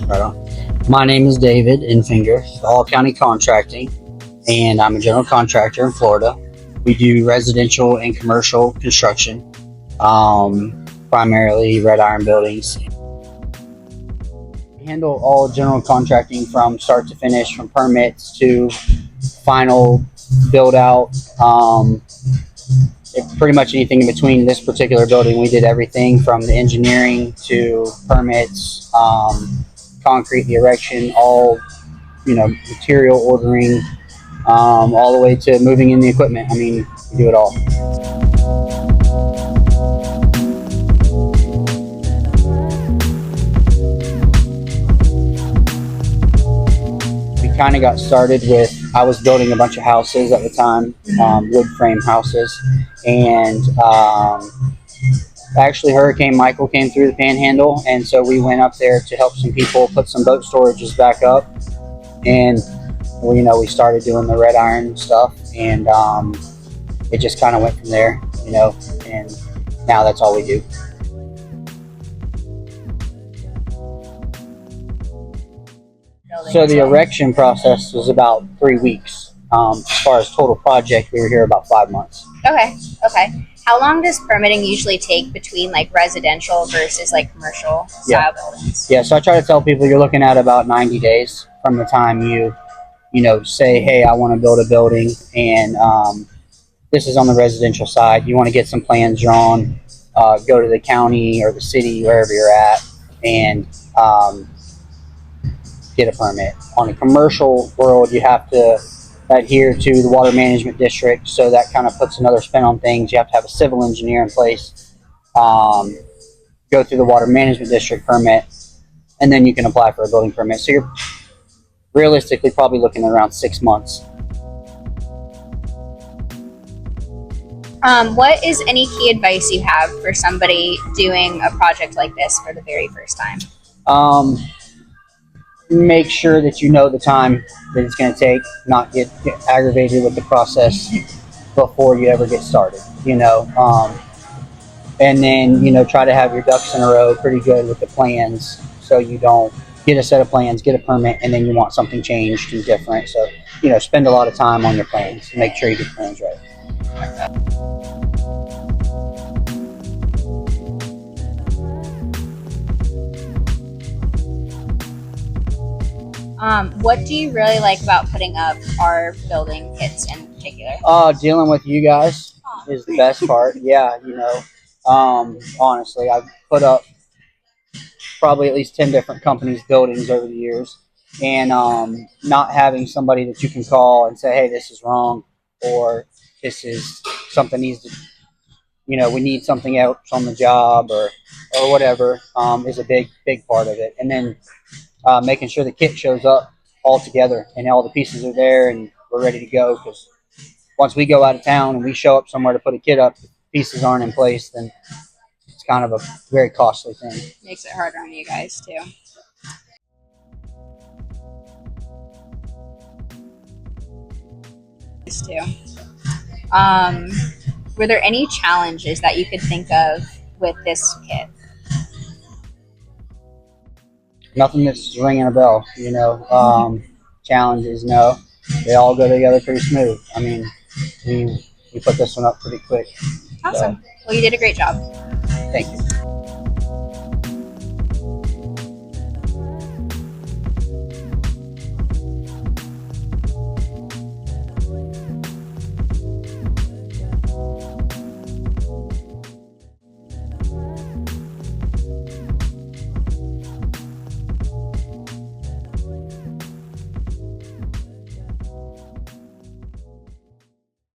Right on. My name is David Infinger, All County Contracting, and I'm a general contractor in Florida. We do residential and commercial construction, primarily red iron buildings. We handle all general contracting from start to finish, from permits to final build out. Pretty much anything in between. This particular building, we did everything from the engineering to permits, concrete, the erection, all, material ordering, all the way to moving in the equipment. I mean, we do it all. We kind of got started with, I was building a bunch of houses at the time, wood frame houses, and actually Hurricane Michael came through the Panhandle, and so we went up there to help some people put some boat storages back up, and we started doing the red iron stuff, and it just kind of went from there, and now that's all we do. So the erection process was about 3 weeks. As far as total project, we were here about 5 months. Okay. How long does permitting usually take between like residential versus like commercial style buildings? Yeah, so I try to tell people you're looking at about 90 days from the time you say, hey, I want to build a building, and this is on the residential side. You want to get some plans drawn, go to the county or the city, wherever you're at, and get a permit. On the commercial world, you have to adhere to the water management district, so that kind of puts another spin on things. You have to have a civil engineer in place, go through the water management district permit, and then you can apply for a building permit. So you're realistically probably looking at around 6 months. What is any key advice you have for somebody doing a project like this for the very first time? Make sure that you know the time that it's going to take, not get aggravated with the process before you ever get started, and then, try to have your ducks in a row pretty good with the plans, so you don't get a set of plans, get a permit, and then you want something changed and different. So, spend a lot of time on your plans and make sure you get the plans right. What do you really like about putting up our building kits in particular? Dealing with you guys is the best part. Yeah, honestly, I've put up probably at least 10 different companies' buildings over the years, and not having somebody that you can call and say, hey, this is wrong, or this is something needs to, we need something else on the job, or whatever, is a big part of it. And then making sure the kit shows up all together and all the pieces are there and we're ready to go, because once we go out of town and we show up somewhere to put a kit up, the pieces aren't in place, then it's kind of a very costly thing. Makes it harder on you guys too. Were there any challenges that you could think of with this kit? Nothing that's ringing a bell, Challenges, no. They all go together pretty smooth. I mean, we put this one up pretty quick. Awesome. So. Well, you did a great job. Thank you.